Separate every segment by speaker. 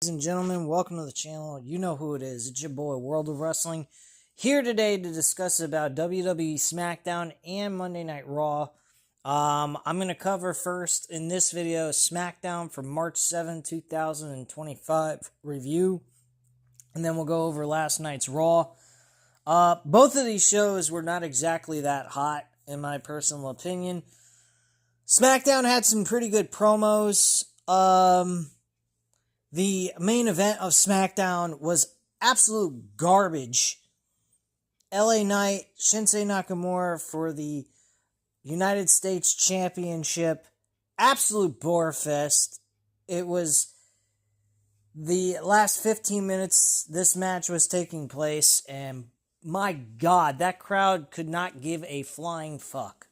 Speaker 1: And gentlemen, welcome to the channel. You know who it is. It's your boy, World of Wrestling. Here today to discuss about WWE Smackdown and Monday Night Raw. I'm going to cover first in this video Smackdown from March 7, 2025 review. And then we'll go over last night's Raw. Both of these shows were not exactly that hot, in my personal opinion. Smackdown had some pretty good promos. The main event of Smackdown was absolute garbage. LA Knight, Shinsuke Nakamura for the United States Championship. Absolute bore fest. It was the last 15 minutes this match was taking place, and my God, that crowd could not give a flying fuck.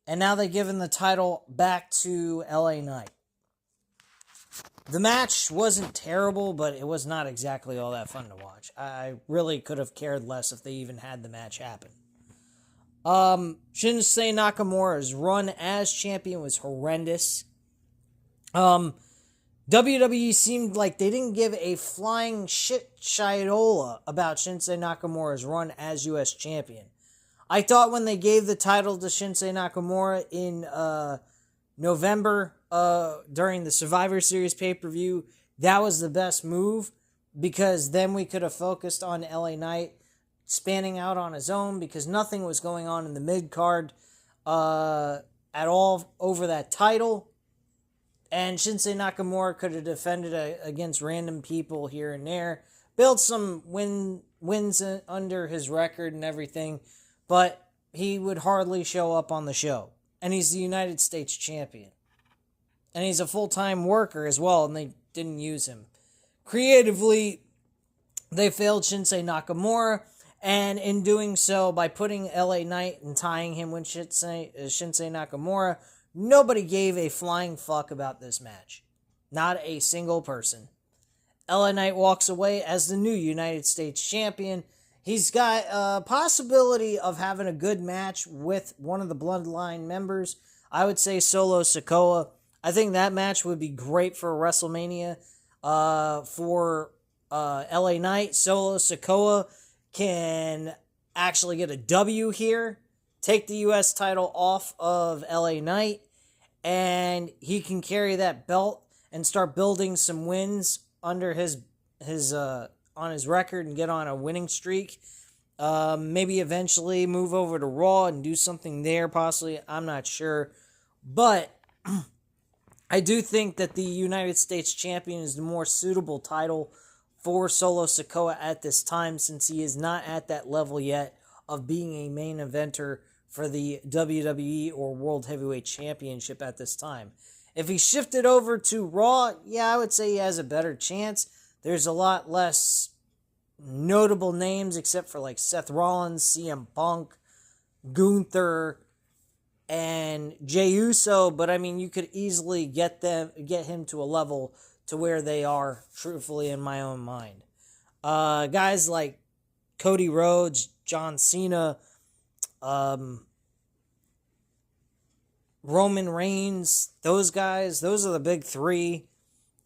Speaker 1: And now they've given the title back to LA Knight. The match wasn't terrible, but it was not exactly all that fun to watch. I really could have cared less if they even had the match happen. Shinsuke Nakamura's run as champion was horrendous. WWE seemed like they didn't give a flying shit-shiola about Shinsuke Nakamura's run as U.S. champion. I thought when they gave the title to Shinsuke Nakamura in November during the Survivor Series pay-per-view, that was the best move, because then we could have focused on LA Knight spanning out on his own, because nothing was going on in the mid-card at all over that title. And Shinsuke Nakamura could have defended against random people here and there, built some wins under his record and everything, but he would hardly show up on the show. And he's the United States champion. And he's a full-time worker as well, and they didn't use him. Creatively, they failed Shinsuke Nakamura, and in doing so, by putting LA Knight and tying him with Shinsuke Nakamura, nobody gave a flying fuck about this match. Not a single person. LA Knight walks away as the new United States champion. He's got a possibility of having a good match with one of the Bloodline members. I would say Solo Sikoa. I think that match would be great for WrestleMania. For LA Knight, Solo Sikoa can actually get a W here, take the U.S. title off of LA Knight, and he can carry that belt and start building some wins under his on his record and get on a winning streak. Maybe eventually move over to Raw and do something there, possibly. I'm not sure. But I do think that the United States Champion is the more suitable title for Solo Sikoa at this time, since he is not at that level yet of being a main eventer for the WWE or World Heavyweight Championship at this time. If he shifted over to Raw, yeah, I would say he has a better chance. There's a lot less notable names, except for like Seth Rollins, CM Punk, Gunther, and Jey Uso. But I mean, you could easily get him to a level to where they are, truthfully, in my own mind. Guys like Cody Rhodes, John Cena, Roman Reigns, those guys, those are the big three.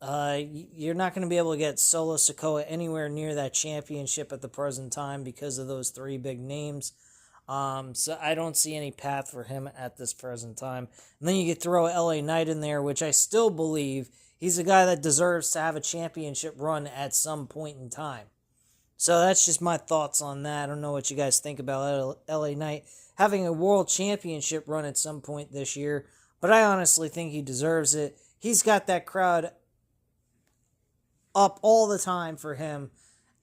Speaker 1: You're not going to be able to get Solo Sikoa anywhere near that championship at the present time because of those three big names. So I don't see any path for him at this present time. And then you could throw LA Knight in there, which I still believe he's a guy that deserves to have a championship run at some point in time. So that's just my thoughts on that. I don't know what you guys think about LA Knight having a world championship run at some point this year, but I honestly think he deserves it. He's got that crowd up all the time for him,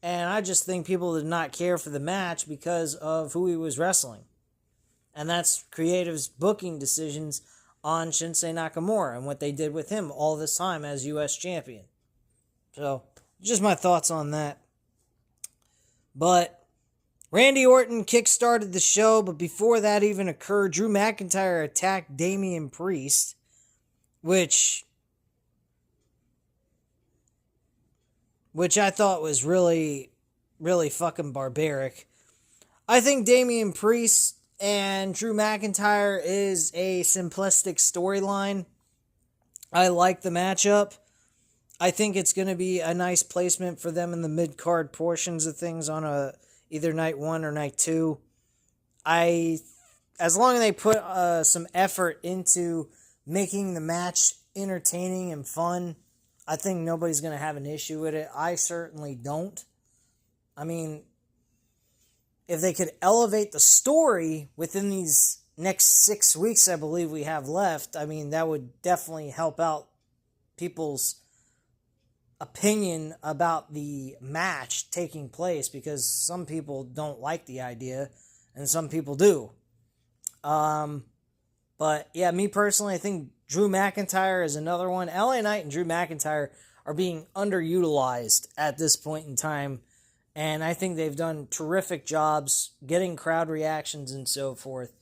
Speaker 1: and I just think people did not care for the match because of who he was wrestling. And that's creative's booking decisions on Shinsuke Nakamura and what they did with him all this time as U.S. champion. So, just my thoughts on that. But Randy Orton kickstarted the show, but before that even occurred, Drew McIntyre attacked Damian Priest, which I thought was really, really fucking barbaric. I think Damian Priest and Drew McIntyre is a simplistic storyline. I like the matchup. I think it's going to be a nice placement for them in the mid-card portions of things on either night 1 or night 2. As long as they put some effort into making the match entertaining and fun, I think nobody's going to have an issue with it. I certainly don't. I mean, if they could elevate the story within these next 6 weeks, I believe we have left, I mean, that would definitely help out people's opinion about the match taking place, because some people don't like the idea and some people do. But yeah, me personally, I think Drew McIntyre is another one. LA Knight and Drew McIntyre are being underutilized at this point in time, and I think they've done terrific jobs getting crowd reactions and so forth.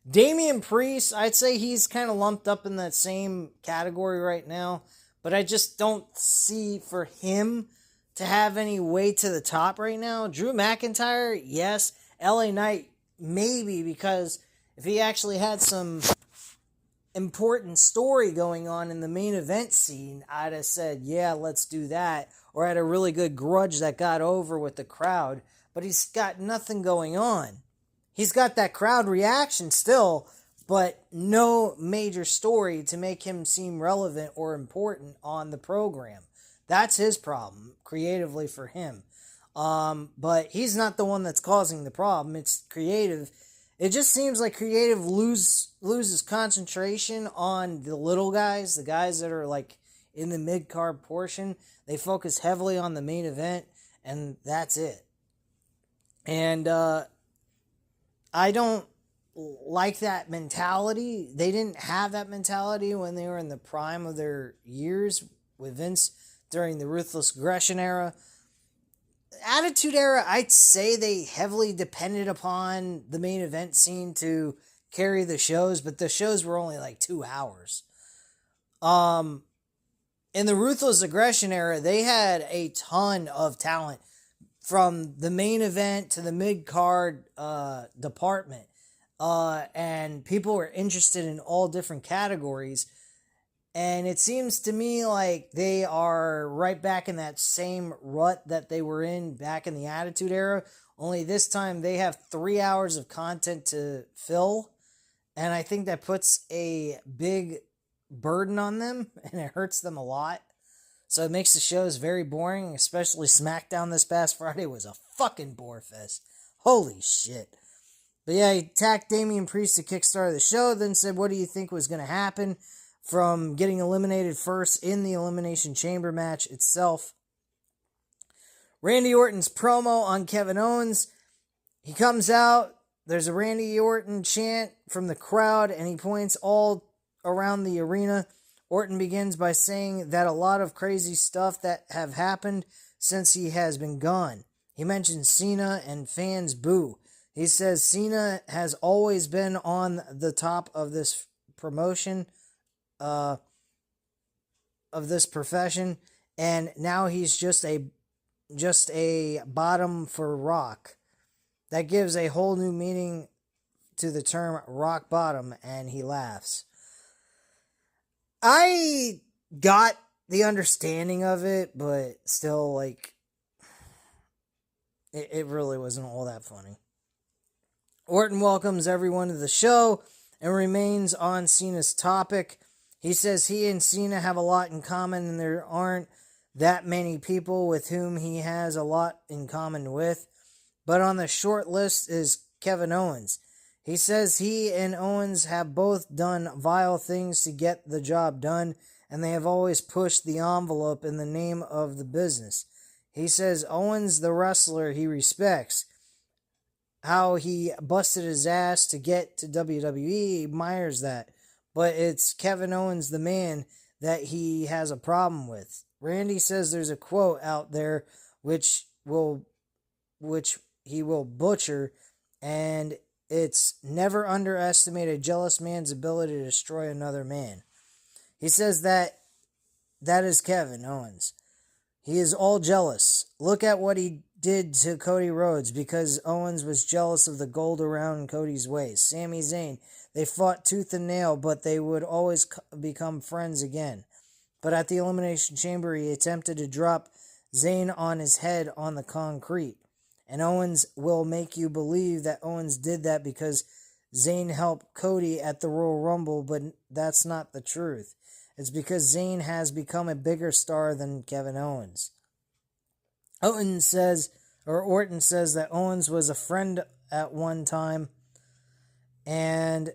Speaker 1: Damian Priest, I'd say he's kind of lumped up in that same category right now, but I just don't see for him to have any way to the top right now. Drew McIntyre, yes. LA Knight, maybe, because if he actually had some important story going on in the main event scene, I'd have said, yeah, let's do that. Or had a really good grudge that got over with the crowd. But he's got nothing going on. He's got that crowd reaction still, but no major story to make him seem relevant or important on the program. That's his problem, creatively for him. But he's not the one that's causing the problem. It's creative. It just seems like creative loses concentration on the little guys, the guys that are like in the mid-card portion. They focus heavily on the main event, and that's it. And I don't like that mentality. They didn't have that mentality when they were in the prime of their years with Vince during the Ruthless Aggression era. Attitude Era, I'd say they heavily depended upon the main event scene to carry the shows, but the shows were only like 2 hours. In the Ruthless Aggression Era, they had a ton of talent from the main event to the mid-card department. And people were interested in all different categories. And it seems to me like they are right back in that same rut that they were in back in the Attitude Era. Only this time they have 3 hours of content to fill. And I think that puts a big burden on them, and it hurts them a lot. So it makes the shows very boring, especially Smackdown this past Friday was a fucking bore fest. Holy shit. But yeah, he attacked Damian Priest to kickstart the show, then said, what do you think was going to happen from getting eliminated first in the Elimination Chamber match itself? Randy Orton's promo on Kevin Owens. He comes out, there's a Randy Orton chant from the crowd, and he points all around the arena. Orton begins by saying that a lot of crazy stuff that have happened since he has been gone. He mentions Cena and fans boo. He says Cena has always been on the top of this promotion, of this profession, and now he's just a bottom for Rock. That gives a whole new meaning to the term rock bottom, and he laughs. I got the understanding of it, but still, like, it really wasn't all that funny. Orton welcomes everyone to the show and remains on Cena's topic. He says he and Cena have a lot in common, and there aren't that many people with whom he has a lot in common with. But on the short list is Kevin Owens. He says he and Owens have both done vile things to get the job done, and they have always pushed the envelope in the name of the business. He says Owens, the wrestler he respects, how he busted his ass to get to WWE, he admires that. But it's Kevin Owens, the man, that he has a problem with. Randy says there's a quote out there which he will butcher, and it's never underestimate a jealous man's ability to destroy another man. He says that is Kevin Owens. He is all jealous. Look at what he did to Cody Rhodes because Owens was jealous of the gold around Cody's waist. Sami Zayn, they fought tooth and nail, but they would always become friends again. but at the Elimination Chamber, he attempted to drop Zayn on his head on the concrete. And Owens will make you believe that Owens did that because Zayn helped Cody at the Royal Rumble, but that's not the truth. It's because Zayn has become a bigger star than Kevin Owens. Orton says that Owens was a friend at one time, and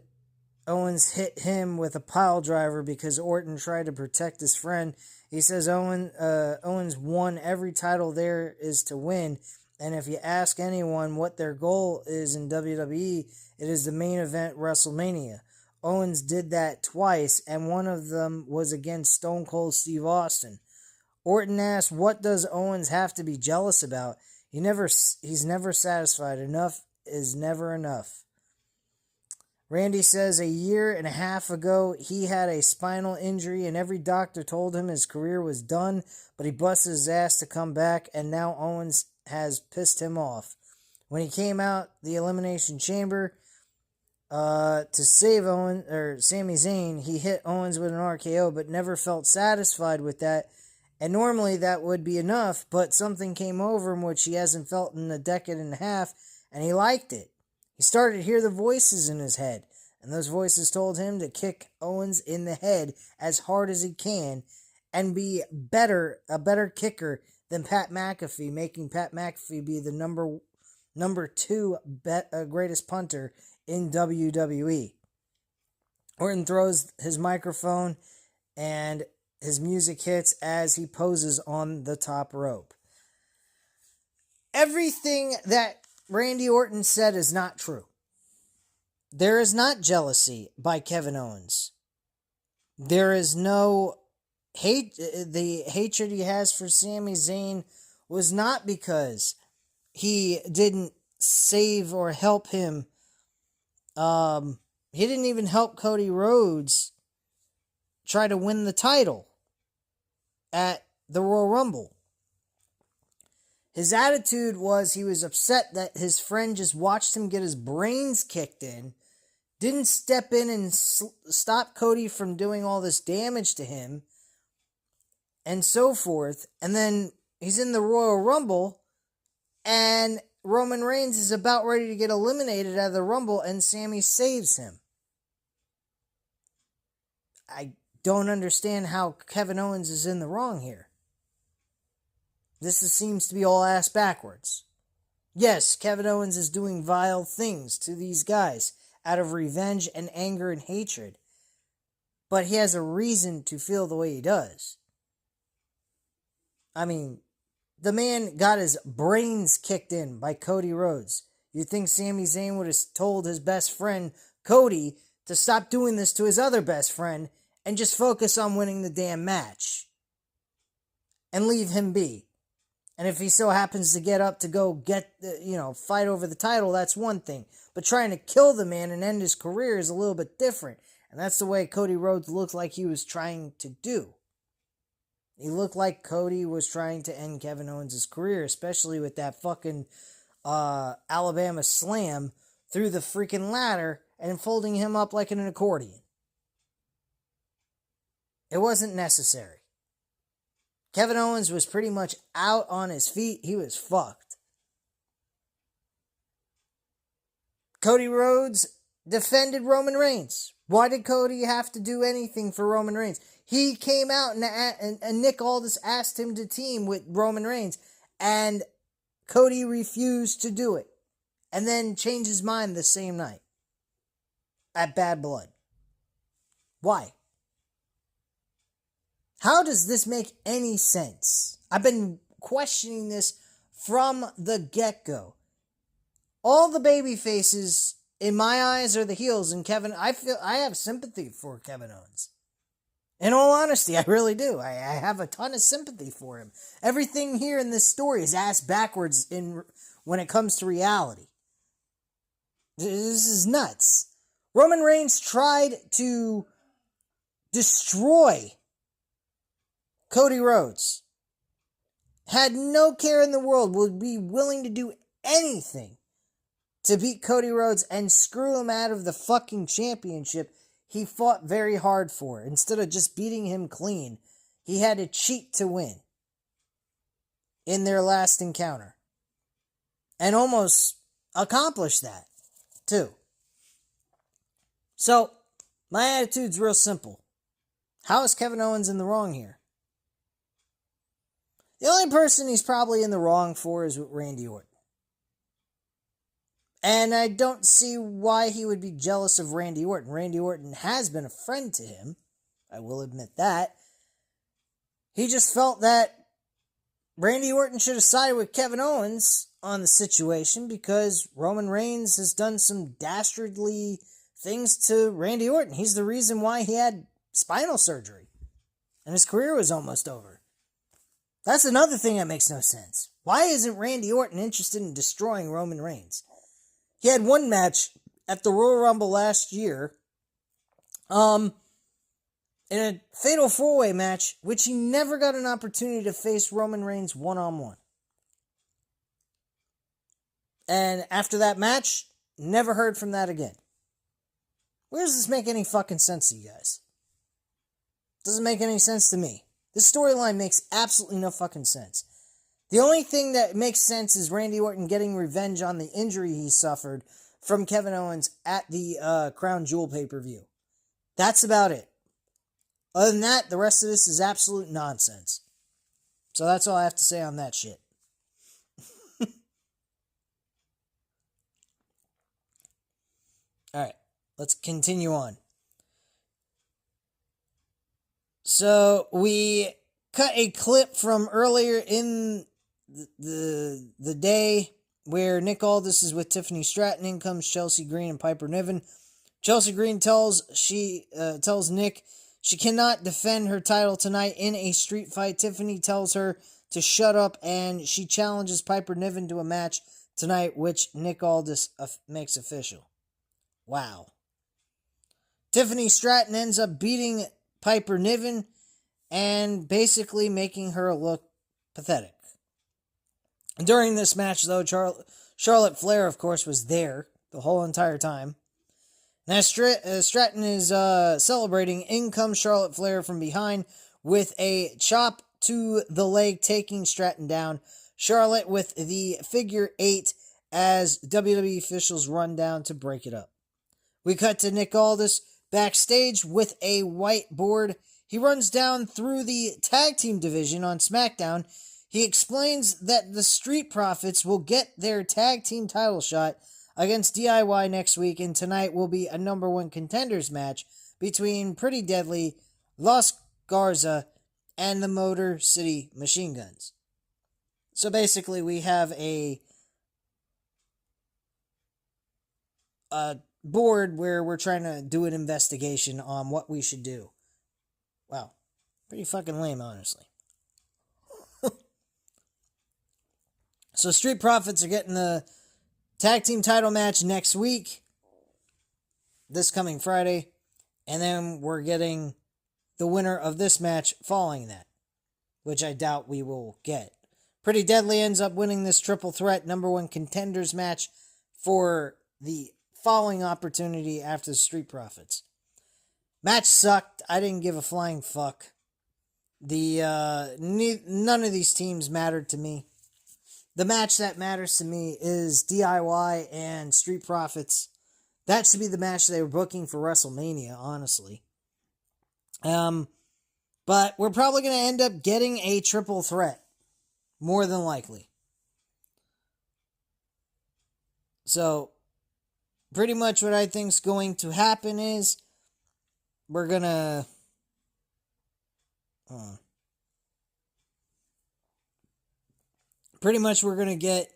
Speaker 1: Owens hit him with a pile driver because Orton tried to protect his friend. He says Owens won every title there is to win, and if you ask anyone what their goal is in WWE, it is the main event WrestleMania. Owens did that twice, and one of them was against Stone Cold Steve Austin. Orton asked, what does Owens have to be jealous about? He's never satisfied. Enough is never enough. Randy says a year and a half ago, he had a spinal injury and every doctor told him his career was done, but he busted his ass to come back, and now Owens has pissed him off. When he came out the Elimination Chamber to save Sami Zayn, he hit Owens with an RKO, but never felt satisfied with that. And normally that would be enough, but something came over him which he hasn't felt in a decade and a half, and he liked it. He started to hear the voices in his head, and those voices told him to kick Owens in the head as hard as he can and be a better kicker than Pat McAfee, making Pat McAfee be the number two greatest punter in WWE. Orton throws his microphone and his music hits as he poses on the top rope. Everything that Randy Orton said is not true. There is not jealousy by Kevin Owens. There is no hate. The hatred he has for Sami Zayn was not because he didn't save or help him. He didn't even help Cody Rhodes try to win the title at the Royal Rumble. His attitude was he was upset that his friend just watched him get his brains kicked in, didn't step in and stop Cody from doing all this damage to him, and so forth. And then he's in the Royal Rumble, and Roman Reigns is about ready to get eliminated out of the Rumble, and Sami saves him. I don't understand how Kevin Owens is in the wrong here. Seems to be all ass backwards. Yes, Kevin Owens is doing vile things to these guys out of revenge and anger and hatred. But he has a reason to feel the way he does. I mean, the man got his brains kicked in by Cody Rhodes. You'd think Sami Zayn would have told his best friend, Cody, to stop doing this to his other best friend and just focus on winning the damn match. And leave him be. And if he so happens to get up to go fight over the title, that's one thing. But trying to kill the man and end his career is a little bit different. And that's the way Cody Rhodes looked like he was trying to do. He looked like Cody was trying to end Kevin Owens' career, especially with that fucking Alabama slam through the freaking ladder and folding him up like an accordion. It wasn't necessary. Kevin Owens was pretty much out on his feet. He was fucked. Cody Rhodes defended Roman Reigns. Why did Cody have to do anything for Roman Reigns? He came out and Nick Aldis asked him to team with Roman Reigns, and Cody refused to do it, and then changed his mind the same night at Bad Blood. Why? How does this make any sense? I've been questioning this from the get-go. All the baby faces in my eyes are the heels, and I have sympathy for Kevin Owens. In all honesty, I really do. I have a ton of sympathy for him. Everything here in this story is ass backwards when it comes to reality. This is nuts. Roman Reigns tried to destroy Cody Rhodes. Had no care in the world, would be willing to do anything to beat Cody Rhodes and screw him out of the fucking championship he fought very hard for. Instead of just beating him clean, he had to cheat to win in their last encounter. And almost accomplished that, too. So, my attitude's real simple. How is Kevin Owens in the wrong here? The only person he's probably in the wrong for is Randy Orton. And I don't see why he would be jealous of Randy Orton. Randy Orton has been a friend to him. I will admit that. He just felt that Randy Orton should have sided with Kevin Owens on the situation because Roman Reigns has done some dastardly things to Randy Orton. He's the reason why he had spinal surgery and his career was almost over. That's another thing that makes no sense. Why isn't Randy Orton interested in destroying Roman Reigns? He had one match at the Royal Rumble last year, in a fatal four-way match, which he never got an opportunity to face Roman Reigns one-on-one. And after that match, never heard from that again. Where does this make any fucking sense to you guys? Doesn't make any sense to me. This storyline makes absolutely no fucking sense. The only thing that makes sense is Randy Orton getting revenge on the injury he suffered from Kevin Owens at the Crown Jewel pay-per-view. That's about it. Other than that, the rest of this is absolute nonsense. So that's all I have to say on that shit. Alright, let's continue on. So, we cut a clip from earlier in the day where Nick Aldis is with Tiffany Stratton. In comes Chelsea Green and Piper Niven. Chelsea Green tells Nick she cannot defend her title tonight in a street fight. Tiffany tells her to shut up, and she challenges Piper Niven to a match tonight, which Nick Aldis makes official. Wow. Tiffany Stratton ends up beating Piper Niven and basically making her look pathetic. During this match, though, Charlotte Flair, of course, was there the whole entire time. And as Stratton is celebrating, in comes Charlotte Flair from behind with a chop to the leg, taking Stratton down. Charlotte with the figure 8 as WWE officials run down to break it up. We cut to Nick Aldis backstage with a whiteboard. He runs down through the tag team division on Smackdown. He explains that the Street Profits will get their tag team title shot against DIY next week, and tonight will be a number 1 contenders match between Pretty Deadly, Los Garza, and the Motor City Machine Guns. So basically, we have a board where we're trying to do an investigation on what we should do. Wow. Pretty fucking lame, honestly. So Street Profits are getting the tag team title match next week, this coming Friday, and then we're getting the winner of this match following that, which I doubt we will get. Pretty Deadly ends up winning this triple threat number 1 contenders match for the following opportunity after the Street Profits. Match sucked. I didn't give a flying fuck. None of these teams mattered to me. The match that matters to me is DIY and Street Profits. That should be the match they were booking for WrestleMania, honestly. But we're probably going to end up getting a triple threat. More than likely. So, pretty much what I think's going to happen is we're going to... Pretty much we're going to get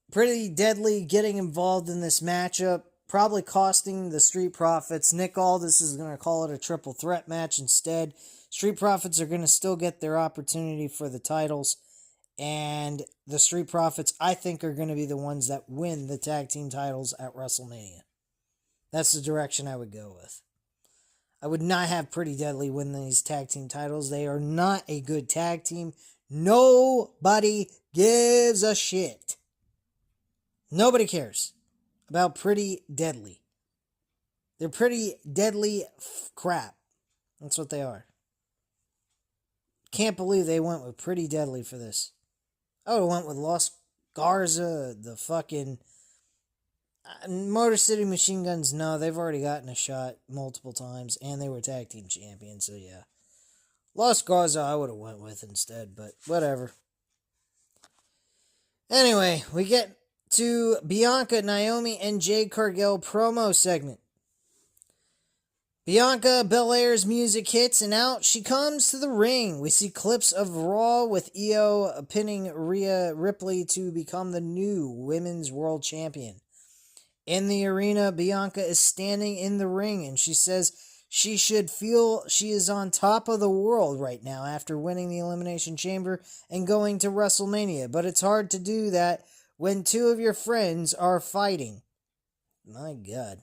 Speaker 1: Pretty Deadly getting involved in this matchup, probably costing the Street Profits. Nick Aldis is going to call it a triple threat match instead. Street Profits are going to still get their opportunity for the titles, and the Street Profits, I think, are going to be the ones that win the tag team titles at WrestleMania. That's the direction I would go with. I would not have Pretty Deadly win these tag team titles. They are not a good tag team. Nobody gives a shit. Nobody cares about Pretty Deadly. They're pretty deadly crap. That's what they are. can't believe they went with Pretty Deadly for this. I would have went with Los Garza, the fucking Motor City Machine Guns. No, they've already gotten a shot multiple times, and they were tag team champions. So yeah, Los Garza I would have went with instead, but whatever. Anyway, we get to Bianca, Naomi, and Jade Cargill promo segment. Bianca Belair's music hits, and out she comes to the ring. We see clips of Raw with Io pinning Rhea Ripley to become the new Women's World Champion. In the arena, Bianca is standing in the ring, and she says she should feel she is on top of the world right now after winning the Elimination Chamber and going to WrestleMania, but it's hard to do that when two of your friends are fighting. My God.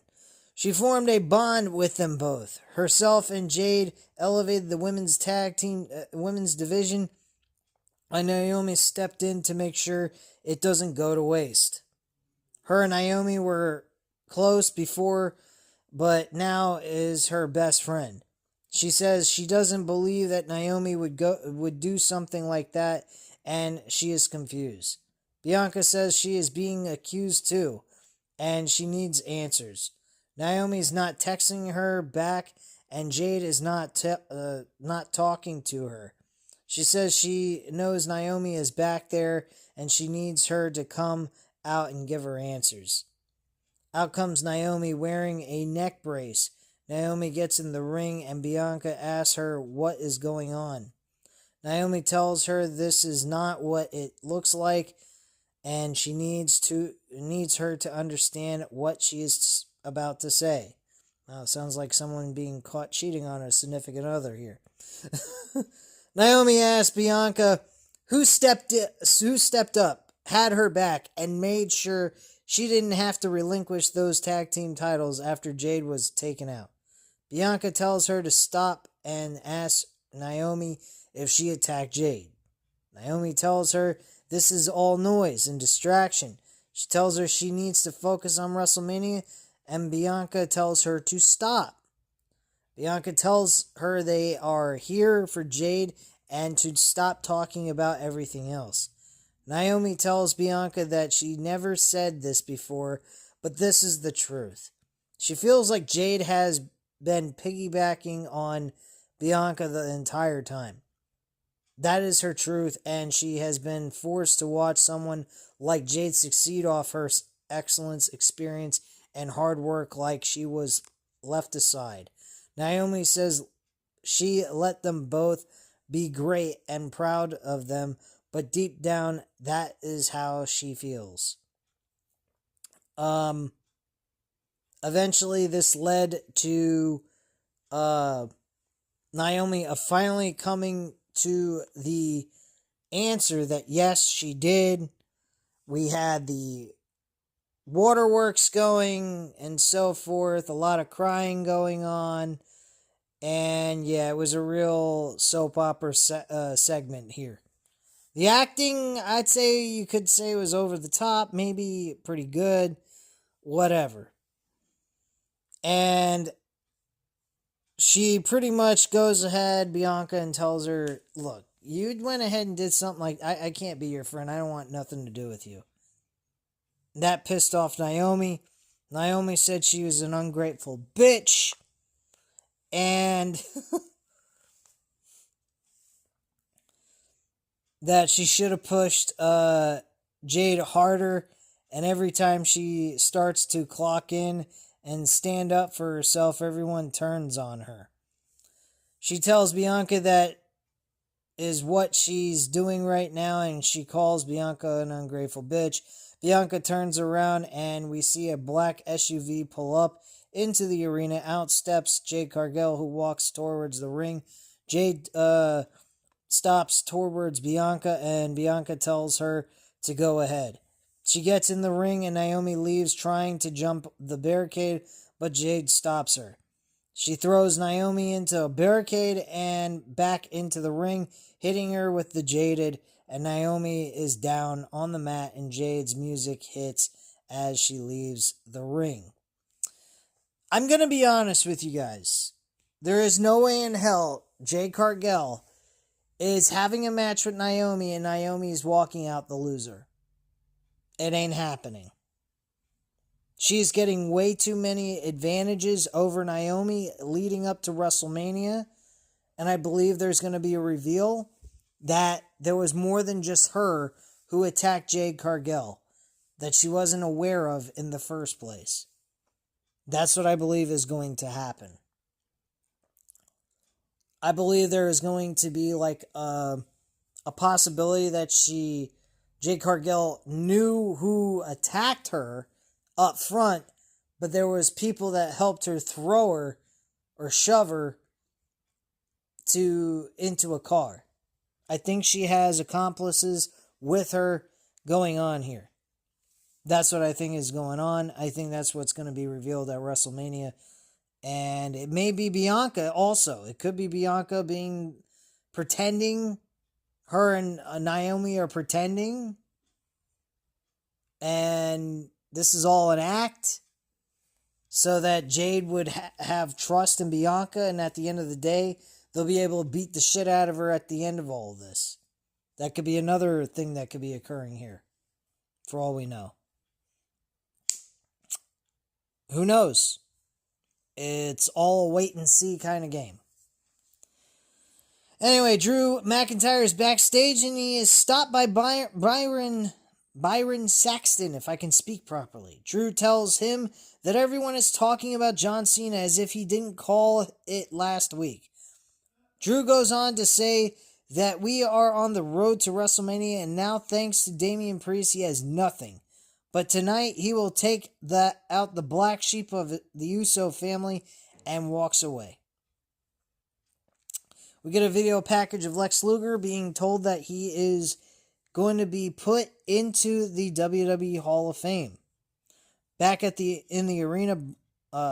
Speaker 1: She formed a bond with them both. Herself and Jade elevated the women's tag team, women's division, and Naomi stepped in to make sure it doesn't go to waste. Her and Naomi were close before, but now is her best friend. She says she doesn't believe that Naomi would do something like that, and she is confused. Bianca says she is being accused too, and she needs answers. Naomi's not texting her back, and Jade is not talking to her. She says she knows Naomi is back there, and she needs her to come out and give her answers. Out comes Naomi wearing a neck brace. Naomi gets in the ring, and Bianca asks her what is going on. Naomi tells her this is not what it looks like, and she needs her to understand what she is about to say. Now, it sounds like someone being caught cheating on a significant other here. Naomi asked Bianca who stepped up, had her back, and made sure she didn't have to relinquish those tag team titles after Jade was taken out. Bianca tells her to stop and asks Naomi if she attacked Jade. Naomi tells her this is all noise and distraction. She tells her she needs to focus on WrestleMania, and Bianca tells her to stop. Bianca tells her they are here for Jade and to stop talking about everything else. Naomi tells Bianca that she never said this before, but this is the truth. She feels like Jade has been piggybacking on Bianca the entire time. That is her truth, and she has been forced to watch someone like Jade succeed off her excellence, experience, and hard work like she was left aside. Naomi says she let them both be great and proud of them, but deep down, that is how she feels. Eventually, this led to Naomi finally coming to the answer that yes, she did. We had the waterworks going and so forth, a lot of crying going on, and yeah, it was a real soap opera segment here. The acting, I'd say you could say was over the top, maybe pretty good, whatever. And she pretty much goes ahead, Bianca, and tells her, look, you went ahead and did something like, I can't be your friend, I don't want nothing to do with you. That pissed off Naomi. Naomi said she was an ungrateful bitch. And that she should have pushed Jade harder. And every time she starts to clock in and stand up for herself, everyone turns on her. She tells Bianca that is what she's doing right now, and she calls Bianca an ungrateful bitch. Bianca turns around and we see a black SUV pull up into the arena. Out steps Jade Cargill, who walks towards the ring. Jade stops towards Bianca, and Bianca tells her to go ahead. She gets in the ring and Naomi leaves trying to jump the barricade, but Jade stops her. She throws Naomi into a barricade and back into the ring, hitting her with the Jaded, and Naomi is down on the mat and Jade's music hits as she leaves the ring. I'm going to be honest with you guys. There is no way in hell Jade Cargill is having a match with Naomi and Naomi's walking out the loser. It ain't happening. She's getting way too many advantages over Naomi leading up to WrestleMania. And I believe there's going to be a reveal that there was more than just her who attacked Jade Cargill that she wasn't aware of in the first place. That's what I believe is going to happen. I believe there is going to be like a possibility that Jade Cargill knew who attacked her up front, but there was people that helped her throw her or shove her into a car. I think she has accomplices with her going on here. That's what I think is going on. I think that's what's going to be revealed at WrestleMania. And it may be Bianca also. It could be Bianca pretending. Her and Naomi are pretending. And this is all an act. So that Jade would have trust in Bianca. And at the end of the day, they'll be able to beat the shit out of her at the end of all of this. That could be another thing that could be occurring here. For all we know. Who knows? It's all a wait and see kind of game. Anyway, Drew McIntyre is backstage and he is stopped by Byron Saxton, if I can speak properly. Drew tells him that everyone is talking about John Cena as if he didn't call it last week. Drew goes on to say that we are on the road to WrestleMania and now thanks to Damian Priest he has nothing. But tonight he will take out the black sheep of the Uso family and walks away. We get a video package of Lex Luger being told that he is going to be put into the WWE Hall of Fame. Back in the arena,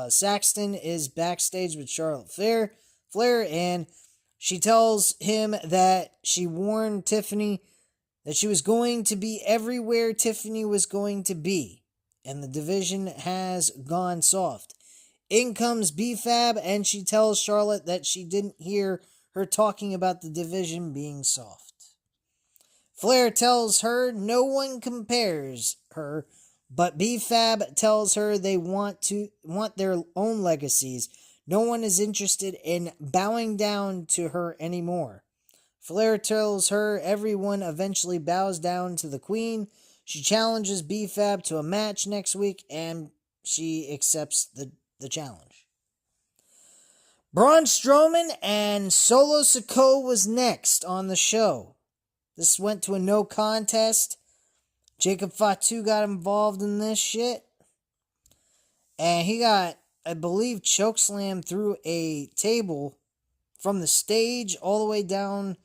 Speaker 1: Saxton is backstage with Charlotte Flair, and she tells him that she warned Tiffany that she was going to be everywhere Tiffany was going to be, and the division has gone soft. In comes B-Fab, and she tells Charlotte that she didn't hear her talking about the division being soft. Flair tells her no one compares her, but B-Fab tells her they want their own legacies. No one is interested in bowing down to her anymore. Flair tells her everyone eventually bows down to the Queen. She challenges B-Fab to a match next week, and she accepts the challenge. Braun Strowman and Solo Sikoa was next on the show. This went to a no contest. Jacob Fatu got involved in this shit. And he got, I believe, chokeslammed through a table from the stage all the way down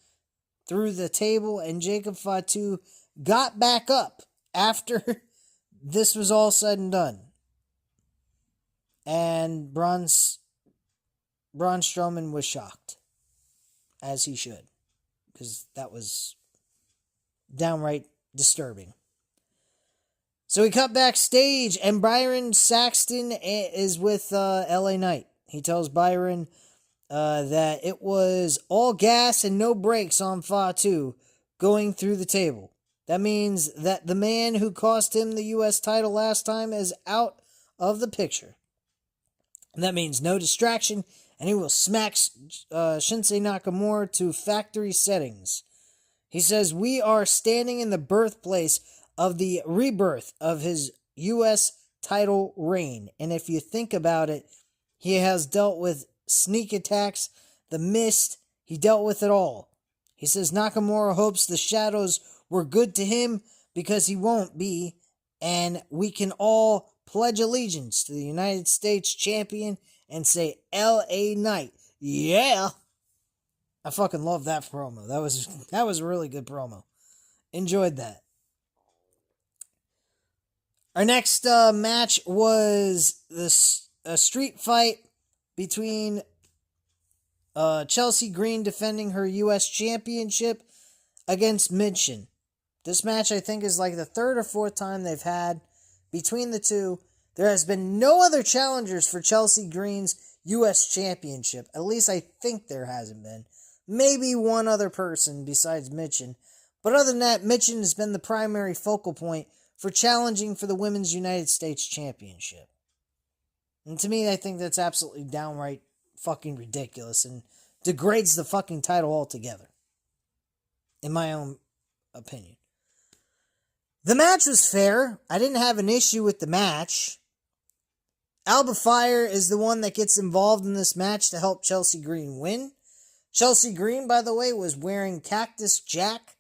Speaker 1: through the table, and Jacob Fatu got back up after this was all said and done. And Braun Strowman was shocked, as he should, because that was downright disturbing. So we cut backstage, and Byron Saxton is with LA Knight. He tells Byron that it was all gas and no brakes on Fatu going through the table. That means that the man who cost him the U.S. title last time is out of the picture. And that means no distraction, and he will smack Shinsuke Nakamura to factory settings. He says, we are standing in the birthplace of the rebirth of his U.S. title reign. And if you think about it, he has dealt with sneak attacks, the mist, he dealt with it all. He says Nakamura hopes the shadows were good to him because he won't be, and we can all pledge allegiance to the United States champion and say LA Knight. Yeah! I fucking love that promo. That was a really good promo. Enjoyed that. Our next match was a street fight between Chelsea Green defending her U.S. Championship against Michin. This match, I think, is like the third or fourth time they've had between the two. There has been no other challengers for Chelsea Green's U.S. Championship. At least I think there hasn't been. maybe one other person besides Mitchin. But other than that, Mitchin has been the primary focal point for challenging for the Women's United States Championship. And to me, I think that's absolutely downright fucking ridiculous and degrades the fucking title altogether. In my own opinion. The match was fair. I didn't have an issue with the match. Alba Fire is the one that gets involved in this match to help Chelsea Green win. Chelsea Green, by the way, was wearing Cactus Jack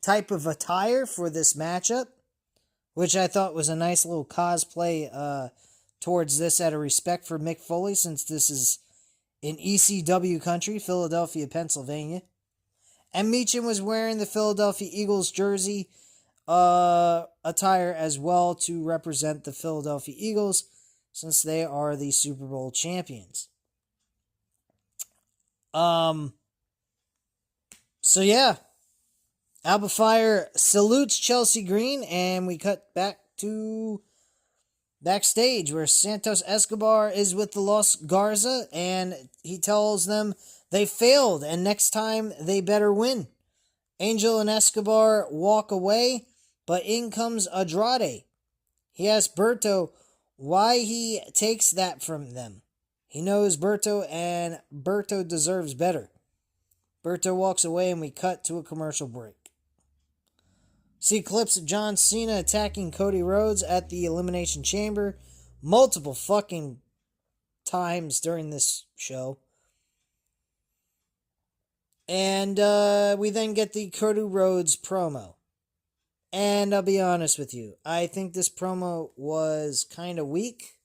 Speaker 1: type of attire for this matchup, which I thought was a nice little cosplay towards this out of respect for Mick Foley, since this is in ECW country, Philadelphia, Pennsylvania. And Meechin was wearing the Philadelphia Eagles jersey attire as well to represent the Philadelphia Eagles, since they are the Super Bowl champions. So yeah, Alba Fire salutes Chelsea Green, and we cut back to backstage where Santos Escobar is with the Los Garza, and he tells them they failed, and next time they better win. Angel and Escobar walk away, but in comes Andrade. He asks Berto why he takes that from them. He knows Berto, and Berto deserves better. Berto walks away, and we cut to a commercial break. See clips of John Cena attacking Cody Rhodes at the Elimination Chamber multiple fucking times during this show. And we then get the Cody Rhodes promo. And I'll be honest with you, I think this promo was kind of weak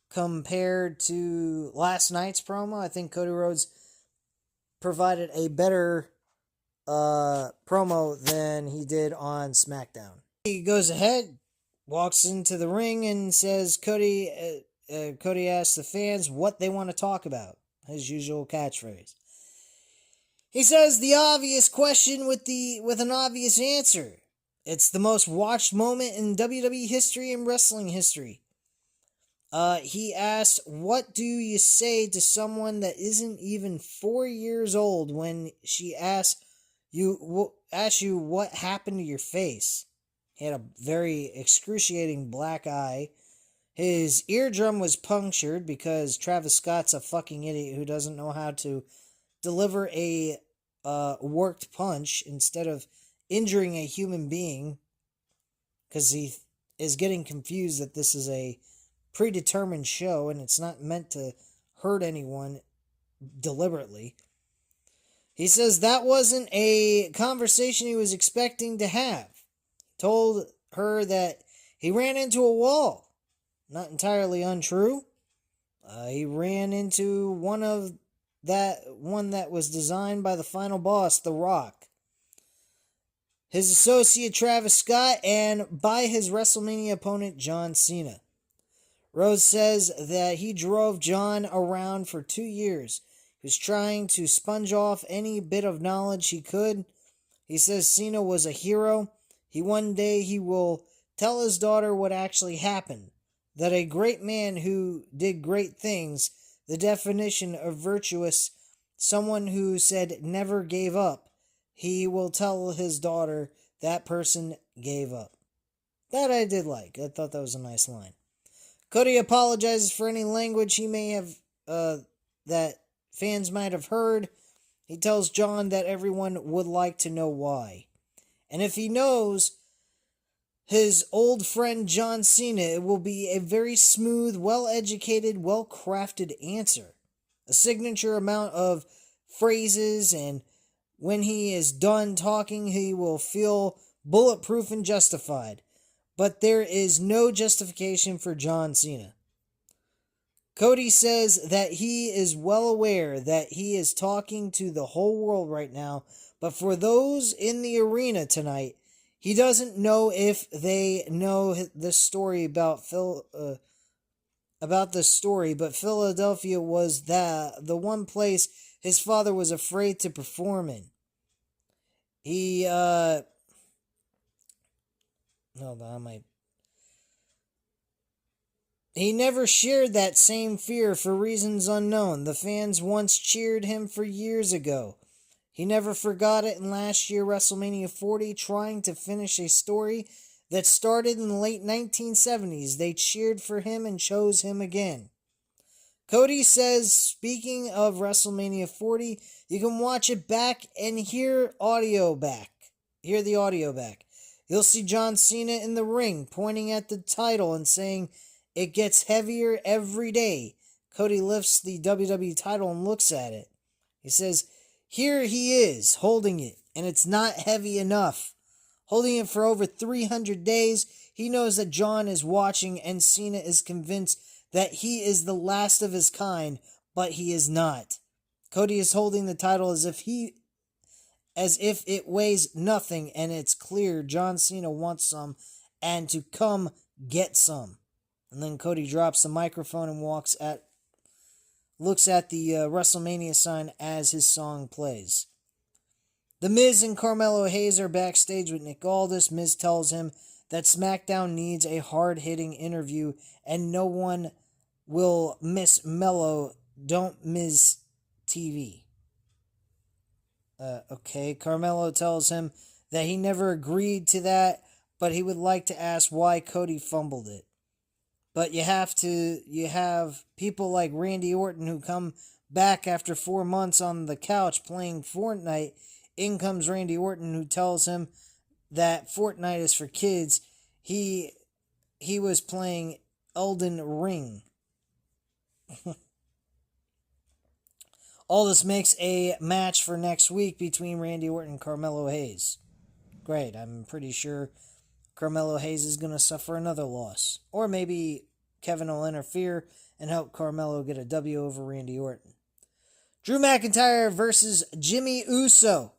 Speaker 1: compared to last night's promo. I think Cody Rhodes provided a better promo than he did on Smackdown. He goes ahead, walks into the ring, and says Cody asks the fans what they want to talk about. His usual catchphrase. He says the obvious question with an obvious answer. It's the most watched moment in WWE history and wrestling history. He asked, what do you say to someone that isn't even 4 years old when she asks you what happened to your face? He had a very excruciating black eye. His eardrum was punctured because Travis Scott's a fucking idiot who doesn't know how to deliver a worked punch instead of injuring a human being, because he is getting confused that this is a predetermined show and it's not meant to hurt anyone deliberately. He says that wasn't a conversation he was expecting to have. Told her that he ran into a wall. Not entirely untrue. He ran into one that was designed by the final boss, The Rock, his associate Travis Scott, and by his WrestleMania opponent John Cena. Rhodes says that he drove John around for 2 years. He was trying to sponge off any bit of knowledge he could. He says Cena was a hero. One day he will tell his daughter what actually happened. That a great man who did great things, the definition of virtuous, someone who said never gave up, he will tell his daughter that person gave up. That I did like. I thought that was a nice line. Cody apologizes for any language he may have, that fans might have heard. He tells John that everyone would like to know why. And if he knows his old friend John Cena, it will be a very smooth, well-educated, well-crafted answer. A signature amount of phrases, and when he is done talking, he will feel bulletproof and justified. But there is no justification for John Cena. Cody says that he is well aware that he is talking to the whole world right now, but for those in the arena tonight, he doesn't know if they know the story about the story, but Philadelphia was the one place his father was afraid to perform in. He hold on, He never shared that same fear for reasons unknown. The fans once cheered him for years ago. He never forgot it in last year WrestleMania 40, trying to finish a story that started in the late 1970s. They cheered for him and chose him again. Cody says, speaking of WrestleMania 40, you can watch it back and hear audio back. Hear the audio back. You'll see John Cena in the ring pointing at the title and saying, "It gets heavier every day." Cody lifts the WWE title and looks at it. He says, "Here he is, holding it, and it's not heavy enough." Holding it for over 300 days, he knows that John is watching, and Cena is convinced that he is the last of his kind, but he is not. Cody is holding the title as if it weighs nothing, and it's clear John Cena wants some, and to come get some. And then Cody drops the microphone and looks at the WrestleMania sign as his song plays. The Miz and Carmelo Hayes are backstage with Nick Aldis. Miz tells him that Smackdown needs a hard-hitting interview, and no one will miss Mello. Don't miss TV. Okay, Carmelo tells him that he never agreed to that, but he would like to ask why Cody fumbled it. But you have people like Randy Orton who come back after 4 months on the couch playing Fortnite. In comes Randy Orton, who tells him that Fortnite is for kids. He was playing Elden Ring. All this makes a match for next week between Randy Orton and Carmelo Hayes. Great, I'm pretty sure Carmelo Hayes is going to suffer another loss. Or maybe Kevin will interfere and help Carmelo get a W over Randy Orton. Drew McIntyre versus Jimmy Uso.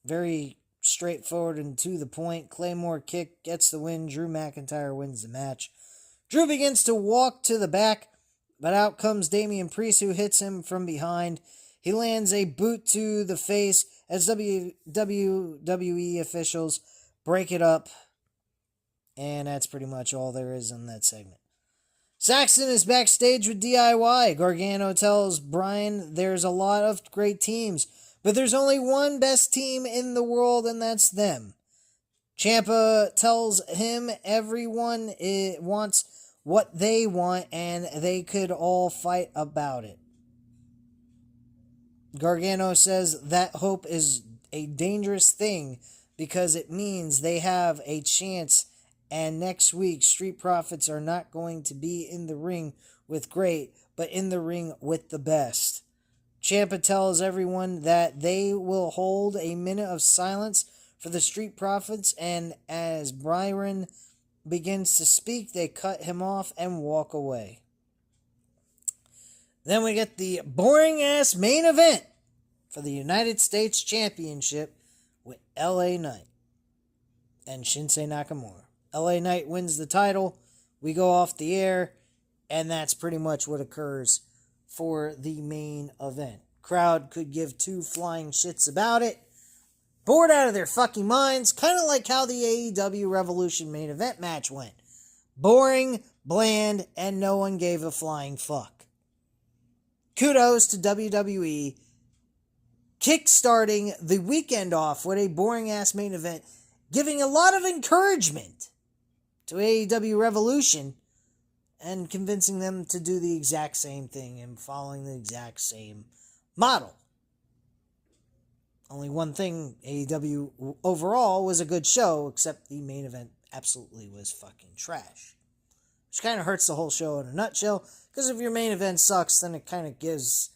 Speaker 1: Very straightforward and to the point. Claymore kick gets the win. Drew McIntyre wins the match. Drew begins to walk to the back, but out comes Damian Priest, who hits him from behind. He lands a boot to the face as WWE officials break it up. And that's pretty much all there is in that segment. Saxton is backstage with DIY. Gargano tells Bryan there's a lot of great teams, but there's only one best team in the world, and that's them. Ciampa tells him everyone wants what they want, and they could all fight about it. Gargano says that hope is a dangerous thing because it means they have a chance, and next week Street Profits are not going to be in the ring with great, but in the ring with the best. Ciampa tells everyone that they will hold a minute of silence for the Street Profits, and as Byron begins to speak, they cut him off and walk away. Then we get the boring-ass main event for the United States Championship with LA Knight and Shinsuke Nakamura. LA Knight wins the title, we go off the air, and that's pretty much what occurs for the main event. Crowd could give two flying shits about it. Bored out of their fucking minds, kind of like how the AEW Revolution main event match went. Boring, bland, and no one gave a flying fuck. Kudos to WWE kickstarting the weekend off with a boring-ass main event, giving a lot of encouragement to AEW Revolution and convincing them to do the exact same thing and following the exact same model. Only one thing, AEW overall was a good show, except the main event absolutely was fucking trash. Which kind of hurts the whole show in a nutshell, because if your main event sucks, then it kind of gives...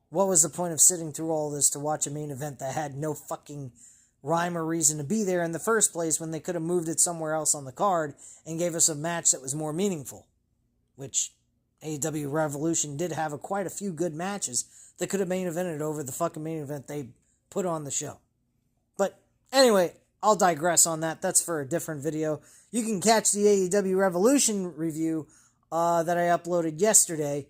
Speaker 1: What was the point of sitting through all this to watch a main event that had no fucking rhyme or reason to be there in the first place when they could have moved it somewhere else on the card and gave us a match that was more meaningful? Which AEW Revolution did have quite a few good matches that could have main evented over the fucking main event they put on the show. But anyway, I'll digress on that. That's for a different video. You can catch the AEW Revolution review that I uploaded yesterday.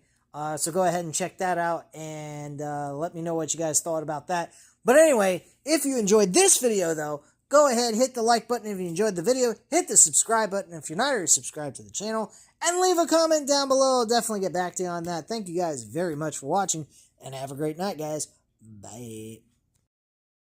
Speaker 1: So go ahead and check that out and let me know what you guys thought about that. But anyway, if you enjoyed this video though, go ahead, hit the like button if you enjoyed the video, hit the subscribe button if you're not already subscribed to the channel, And leave a comment down below. I'll definitely get back to you on that. Thank you guys very much for watching, and have a great night, guys. Bye.